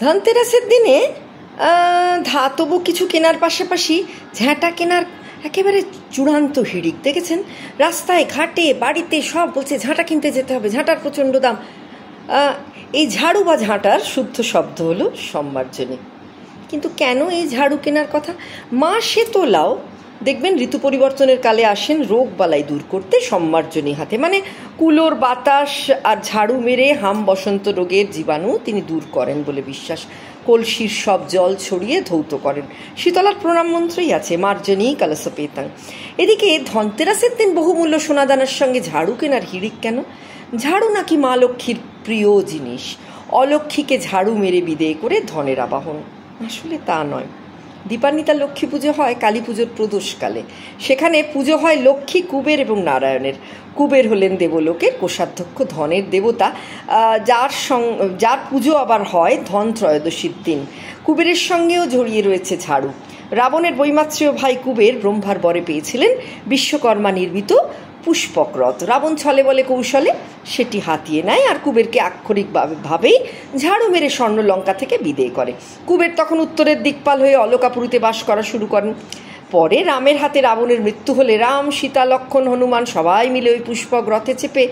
ধনতেরাসের দিনে ধাতব কিছু কেনার পাশাপাশি ঝাঁটা কেনার একেবারে চূড়ান্ত হিড়িক। দেখেছেন রাস্তায় ঘাটে বাড়িতে সব বলছে ঝাঁটা কিনতে যেতে হবে, ঝাঁটার প্রচণ্ড দাম। এই ঝাড়ু বা ঝাঁটার শুদ্ধ শব্দ হলো সম্মার্জনী। কিন্তু কেন এই ঝাড়ু কেনার কথা? মা শেতলাও দেখবেন ঋতু পরিবর্তনের কালে আসেন রোগ বালাই দূর করতে সম্মার্জনী হাতে, মানে কুলোর বাতাস আর ঝাড়ু মেরে হাম বসন্ত রোগের জীবাণু তিনি দূর করেন বলে বিশ্বাস। কলসির সব জল ছড়িয়ে ধৌত করেন। শীতলার প্রণাম মন্ত্রই আছে, মার্জনী কলসপেতাং। এদিকে ধনতেরাসের দিন বহুমূল্য সোনাদানার সঙ্গে ঝাড়ু কেনার হিড়িক কেন? ঝাড়ু নাকি মা লক্ষ্মীর প্রিয় জিনিস, অলক্ষ্মীকে ঝাড়ু মেরে বিদেয় করে ধনের আবাহন। আসলে তা নয়। দীপান্বিতা লক্ষ্মী পুজো হয় কালী পুজোর প্রদোষকালে। সেখানে পুজো হয় লক্ষ্মী, কুবের এবং নারায়ণের। কুবের হলেন দেবলোকের কোষাধ্যক্ষ, ধনের দেবতা, যার পুজো আবার হয় ধন ত্রয়োদশীর দিন। কুবেরের সঙ্গেও জড়িয়ে রয়েছে ঝাড়ু। রাবণের বৈমাত্রেয় ভাই কুবের ব্রহ্মার বরে পেয়েছিলেন বিশ্বকর্মা নির্মিত পুষ্পক রথ। রাবণ ছলে বলে কৌশলে সেটি হাতিয়ে নেয় আর কুবেরকে আক্ষরিকভাবেই ঝাড়ু মেরে স্বর্ণলঙ্কা থেকে বিদেয় করে। কুবের তখন উত্তরের দিকপাল হয়ে অলকাপুরীতে বাস করা শুরু করেন। পরে রামের হাতে রাবণের মৃত্যু হলে রাম, সীতা, লক্ষ্মণ, হনুমান সবাই মিলে ওই পুষ্পক রথে চেপে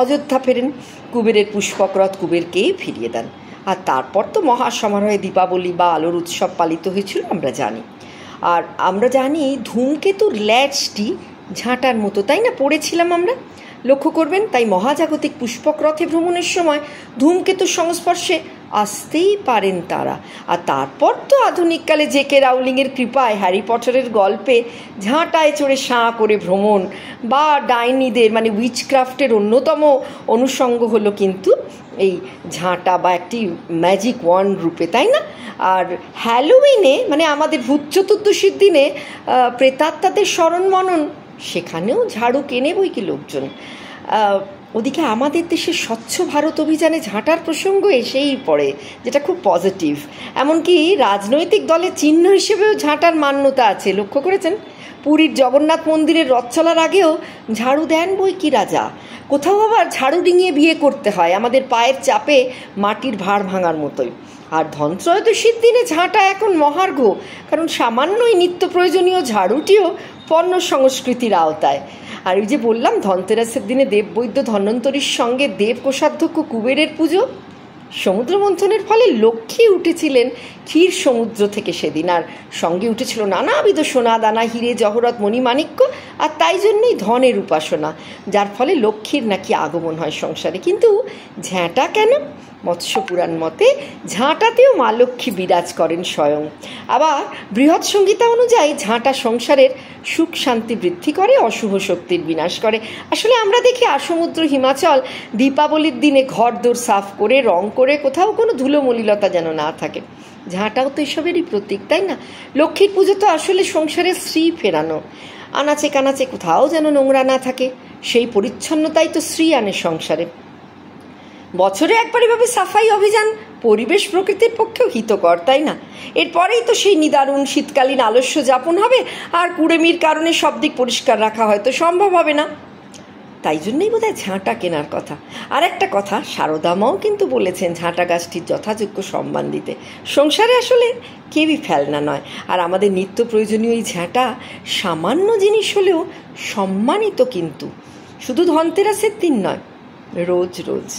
অযোধ্যা ফেরেন। কুবেরের পুষ্পক রথ কুবেরকেই ফিরিয়ে দেন। আর তারপর তো মহাসমারোহে দীপাবলি বা আলোর উৎসব পালিত হয়েছিল আমরা জানি। আর আমরা জানি ধূমকেতুর ল্যাচটি ঝাঁটার মতো, তাই না? পড়েছিলাম আমরা, লক্ষ্য করবেন। তাই মহাজাগতিক পুষ্পক রথে ভ্রমণের সময় ধূমকেতুর সংস্পর্শে আসতেই পারেন তারা। আর তারপর তো আধুনিককালে জেকে রাউলিংয়ের কৃপায় হ্যারি পটারের গল্পে ঝাঁটায় চড়ে সাঁ করে ভ্রমণ বা ডাইনিদের মানে উইচক্রাফটের অন্যতম অনুষঙ্গ হলো কিন্তু এই ঝাঁটা বা একটি ম্যাজিক ওয়ান্ড রূপে, তাই না? আর হ্যালোউইনে মানে আমাদের ভূত চতুর্দশীর দিনে প্রেতাত্মাদের স্মরণ মনন, সেখানেও ঝাড়ু কেনে বই কি লোকজন। ওদিকে আমাদের দেশে স্বচ্ছ ভারত অভিযানে ঝাঁটার প্রসঙ্গ এসেই পড়ে, যেটা খুব পজিটিভ। এমনকি রাজনৈতিক দলের চিহ্ন হিসেবেও ঝাঁটার মান্যতা আছে, লক্ষ্য করেছেন? পুরীর জগন্নাথ মন্দিরের রথ চলার আগেও ঝাড়ু দেন বই কি রাজা। কোথাও আবার ঝাড়ু ডিঙিয়ে বিয়ে করতে হয়, আমাদের পায়ের চাপে মাটির ভাঁড় ভাঙার মতোই। আর ধনত্রয়োদশীর দিনে ঝাঁটা এখন মহার্ঘ, কারণ সামান্যই নিত্য প্রয়োজনীয় ঝাড়ুটিও পণ্য সংস্কৃতির আওতায়। আর ওই যে বললাম ধনতেরাসের দিনে দেববৈদ্য ধন্বন্তরীর সঙ্গে দেব কোষাধ্যক্ষ কুবেরের পুজো। সমুদ্র মন্থনের ফলে লক্ষ্মী উঠেছিলেন ক্ষীর সমুদ্র থেকে সেদিন, আর সঙ্গে উঠেছিল নানাবিধ সোনা দানা, হিরে জহরত, মণিমাণিক্য। আর তাই জন্যই ধনের উপাসনা, যার ফলে লক্ষ্মীর নাকি আগমন হয় সংসারে। কিন্তু ঝাঁটা কেন? মৎস্য পুরাণ মতে ঝাঁটাতেও মা লক্ষ্মী বিরাজ করেন স্বয়ং। আবার বৃহৎ সংহিতা অনুযায়ী ঝাঁটা সংসারের সুখ শান্তি বৃদ্ধি করে, অশুভ শক্তির বিনাশ করে। আসলে আমরা দেখি আসমুদ্র হিমাচল দীপাবলির দিনে ঘর দোর সাফ করে রং করে কোথাও কোনো ধুলো মলিলতা যেন না থাকে। ঝাঁটাও তো এসবেরই প্রতীক, তাই না? লক্ষ্মীর পুজো তো আসলে সংসারে শ্রী ফেরানো, আনাচে কানাচে কোথাও যেন নোংরা না থাকে, সেই পরিচ্ছন্নতাই তো শ্রী আনে সংসারে। বছরে একবার এভাবে সাফাই অভিযান পরিবেশ প্রকৃতির পক্ষেও হিতকর, তাই না? এরপরেই তো সেই নিদারুণ শীতকালীন আলস্য যাপন হবে, আর কুড়েমির কারণে সব দিক পরিষ্কার রাখা হয়তো সম্ভব হবে না। তাই জন্যই বোধহয় ঝাঁটা কেনার কথা। আর একটা কথা, সারদা মাও কিন্তু বলেছেন ঝাঁটা গাছটির যথাযোগ্য সম্মান দিতে। সংসারে আসলে কেউই ফেলনা নয়, আর আমাদের নিত্য প্রয়োজনীয় এই ঝাঁটা সামান্য জিনিস হলেও সম্মানিত, কিন্তু শুধু ধনতেরাসের দিন নয়, রোজ রোজ।